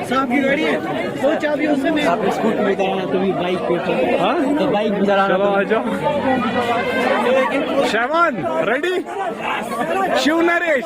साहब की गाड़ी है, दो चाबी उससे में आप स्कूटी में कराना, तुम्हें बाइक पे हाँ तो बाइक में चलाना। चलो आ जाओ। Shahman ready? Shiv Naresh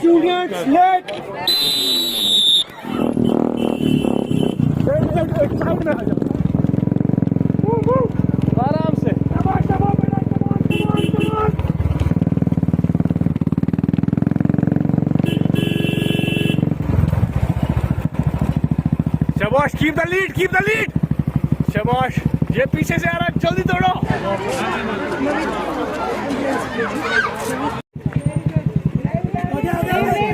Students, let आराम से शाबाश, कीप द लीड शाबाश, ये पीछे से आ रहा है, जल्दी दौड़ो।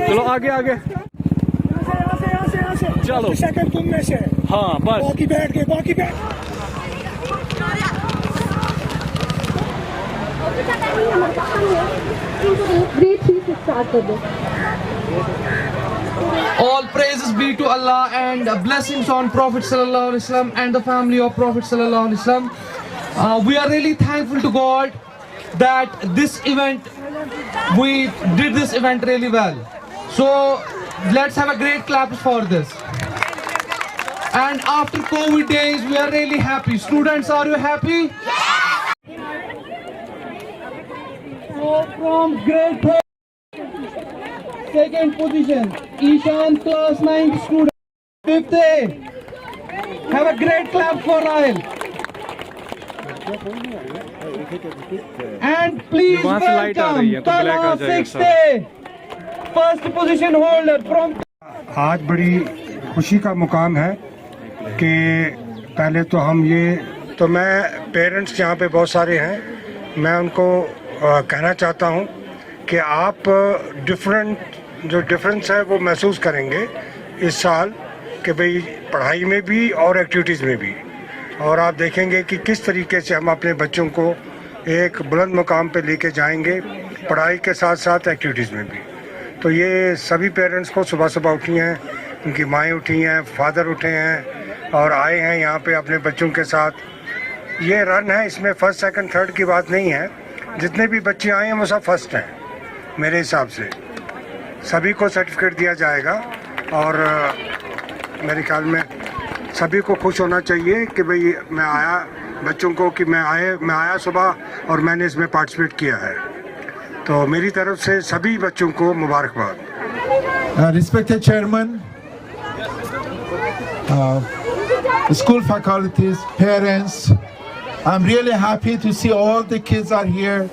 चलो आगे चलो, सेकंड तुम में से हाँ बस, बाकी बैठ गए All praises be to Allah and blessings on Prophet Sallallahu Alaihi Wasallam and the family of Prophet Sallallahu Alaihi Wasallam. We are really thankful to God that we did this event really well. So let's have a great clap for this. And after COVID days, we are really happy. Students, are you happy? So from grade 4, second position, Ishan class 9 student, 5th A. Have a great clap for Rahil. And please welcome Tala 6th A, first position holder from. आज बड़ी खुशी का मुकाम है कि पहले तो मैं पेरेंट्स यहाँ पे बहुत सारे हैं, मैं उनको कहना चाहता हूँ कि आप जो डिफरेंस है वो महसूस करेंगे इस साल कि भाई पढ़ाई में भी और एक्टिविटीज़ में भी, और आप देखेंगे कि किस तरीके से हम अपने बच्चों को एक बुलंद मुकाम पे लेके जाएंगे, पढ़ाई के साथ साथ एक्टिविटीज़ में भी। तो ये सभी पेरेंट्स को सुबह उठी हैं, उनकी माएँ उठी हैं, फादर उठे हैं और आए हैं यहाँ पे अपने बच्चों के साथ। ये रन है, इसमें फर्स्ट सेकंड थर्ड की बात नहीं है, जितने भी बच्चे आए हैं वो सब फर्स्ट हैं मेरे हिसाब से। सभी को सर्टिफिकेट दिया जाएगा और मेरे ख्याल में सभी को खुश होना चाहिए कि भाई मैं आया, बच्चों को कि मैं आया सुबह और मैंने इसमें पार्टिसिपेट किया है। तो मेरी तरफ से सभी बच्चों को मुबारकबाद। Respected Chairman, school faculties, parents, I'm really happy to see all the kids are here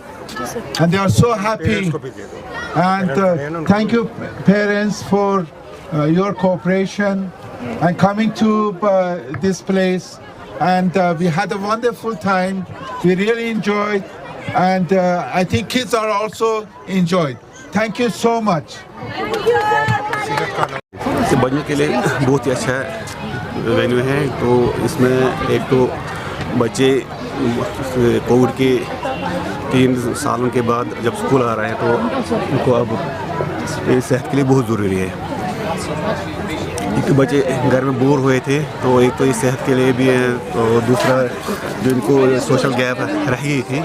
and they are so happy. And thank you parents for your cooperation and coming to this place. And we had a wonderful time. We really enjoyed, and I think kids are also enjoyed. Thank you so much. बच्चों के लिए बहुत ही अच्छा venue है। तो इसमें एक तो बच्चे कोविड के 3 सालों के बाद जब स्कूल आ रहे हैं तो उनको अब सेहत के लिए बहुत ज़रूरी है, क्योंकि बच्चे घर में बोर हुए थे। तो एक तो ये सेहत के लिए भी है, तो दूसरा जो इनको सोशल गैप रही थी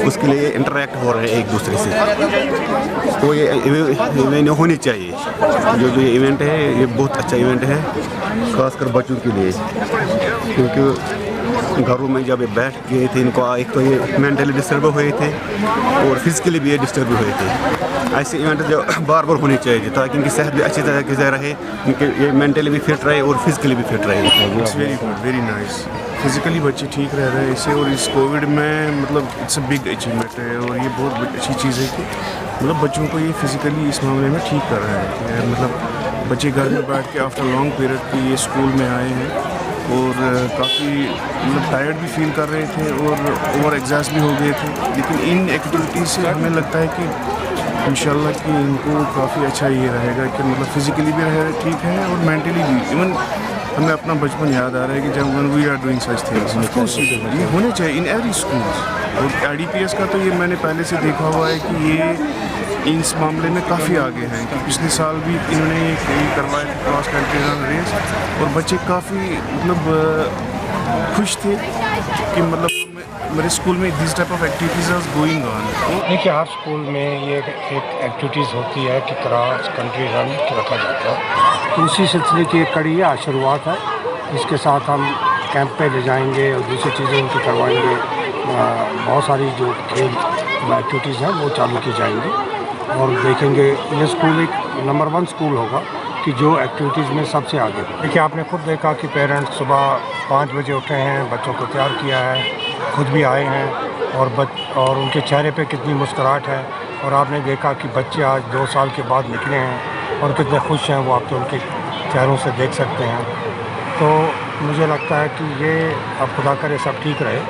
उसके लिए इंटरेक्ट हो रहे हैं एक दूसरे से। तो ये इवेंट होनी चाहिए, जो ये इवेंट है ये बहुत अच्छा इवेंट है, खासकर बच्चों के लिए, क्योंकि घरों में जब ये बैठ गए थे इनको एक तो ये मेंटली डिस्टर्ब हुए थे और फिजिकली भी ये डिस्टर्ब हुए थे। ऐसे इवेंट जो बार बार होनी चाहिए ताकि इनकी सेहत भी अच्छी तरीके से रहे, इनके ये मेंटली भी फिट रहे और फिजिकली भी फिट रहे। It's very good, very nice. Physically बच्चे ठीक रह रहे हैं इससे, और इस कोविड में मतलब इट्स अ बिग अचीवमेंट है और ये बहुत अच्छी चीज़ है कि मतलब बच्चों को ये फिजिकली इस मामले में ठीक कर रहा है। मतलब बच्चे घर में बैठ के आफ्टर लॉन्ग पीरियड की ये स्कूल में आए हैं और काफ़ी मतलब टायर्ड भी फील कर रहे थे और ओवर एग्जॉस्ट भी हो गए थे। लेकिन इन एक्टिविटीज़ से हमें लगता है कि इंशाल्लाह कि इनको काफ़ी अच्छा ये रहेगा कि मतलब फिज़िकली भी रहे ठीक है और मेंटली भी। इवन हमें अपना बचपन याद आ रहा है कि जब when we are doing such things ये होने चाहिए इन एवरी स्कूल। और IDPS का तो ये मैंने पहले से देखा हुआ है कि ये इस मामले में काफ़ी आगे हैं कि पिछले साल भी इन्होंने ये करवाया था क्रॉस कंट्री रन रेस और बच्चे काफ़ी मतलब खुश थे कि मतलब मेरे स्कूल में this type of activities are going on. देखिए हर स्कूल में ये एक एक्टिविटीज़ होती है कि क्रॉस कंट्री रन रखा जाता है, तो उसी सिलसिले की एक कड़ी है, शुरुआत है। इसके साथ हम कैंप पे ले जाएंगे और दूसरी चीज़ें उनकी करवाएंगे। बहुत सारी जो खेल एक्टिविटीज़ हैं वो चालू की जाएंगी और देखेंगे ये स्कूल एक नंबर 1 स्कूल होगा कि जो एक्टिविटीज़ में सबसे आगे हो। देखिए आपने खुद देखा कि पेरेंट्स सुबह 5 बजे उठे हैं, बच्चों को तैयार किया है, खुद भी आए हैं और उनके चेहरे पे कितनी मुस्कुराहट है। और आपने देखा कि बच्चे आज 2 साल के बाद निकले हैं और कितने खुश हैं, वो आप तो उनके चेहरों से देख सकते हैं। तो मुझे लगता है कि ये अब खुदा करे सब ठीक रहे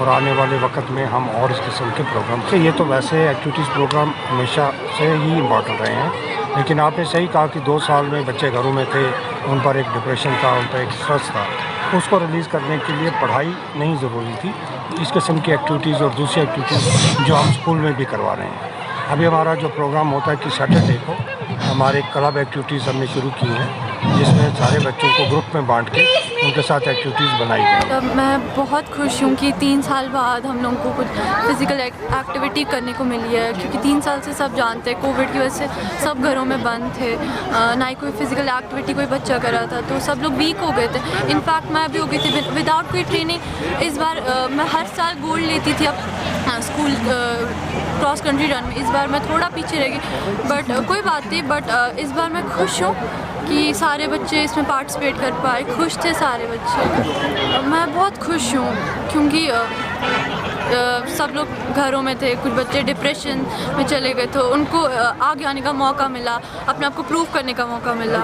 और आने वाले वक्त में हम और इस किस्म के प्रोग्राम से ये तो वैसे एक्टिविटीज़ प्रोग्राम हमेशा से ही इम्पॉर्टेंट रहे हैं, लेकिन आपने सही कहा कि 2 साल में बच्चे घरों में थे, उन पर एक डिप्रेशन था, उन पर एक स्ट्रेस था। उसको रिलीज़ करने के लिए पढ़ाई नहीं ज़रूरी थी, इस किस्म की एक्टिविटीज़ और दूसरी एक्टिविटीज़ जो हम स्कूल में भी करवा रहे हैं। अभी हमारा जो प्रोग्राम होता है कि सैटरडे को हमारे क्लब एक्टिविटीज़ हमने शुरू की हैं, जिसमें सारे बच्चों को ग्रुप में बांट के उनके साथ एक्टिविटीज़ बनाई गई। मैं बहुत खुश हूँ कि 3 साल बाद हम लोगों को कुछ फिज़िकल एक्टिविटी करने को मिली है, क्योंकि 3 साल से सब जानते हैं कोविड की वजह से सब घरों में बंद थे, ना ही कोई फिज़िकल एक्टिविटी कोई बच्चा कर रहा था, तो सब लोग वीक हो गए थे। इनफैक्ट मैं भी हो गई थी विदाउट कोई ट्रेनिंग। इस बार मैं हर साल गोल्ड लेती थी अब स्कूल क्रॉस कंट्री रन में। इस बार मैं थोड़ा पीछे रह गई, बट कोई बात नहीं। बट इस बार मैं खुश हूँ कि सारे बच्चे इसमें पार्टिसिपेट कर पाए, खुश थे सारे बच्चे। मैं बहुत खुश हूँ क्योंकि सब लोग घरों में थे, कुछ बच्चे डिप्रेशन में चले गए, तो उनको आगे आने का मौका मिला, अपने आप को प्रूव करने का मौका मिला।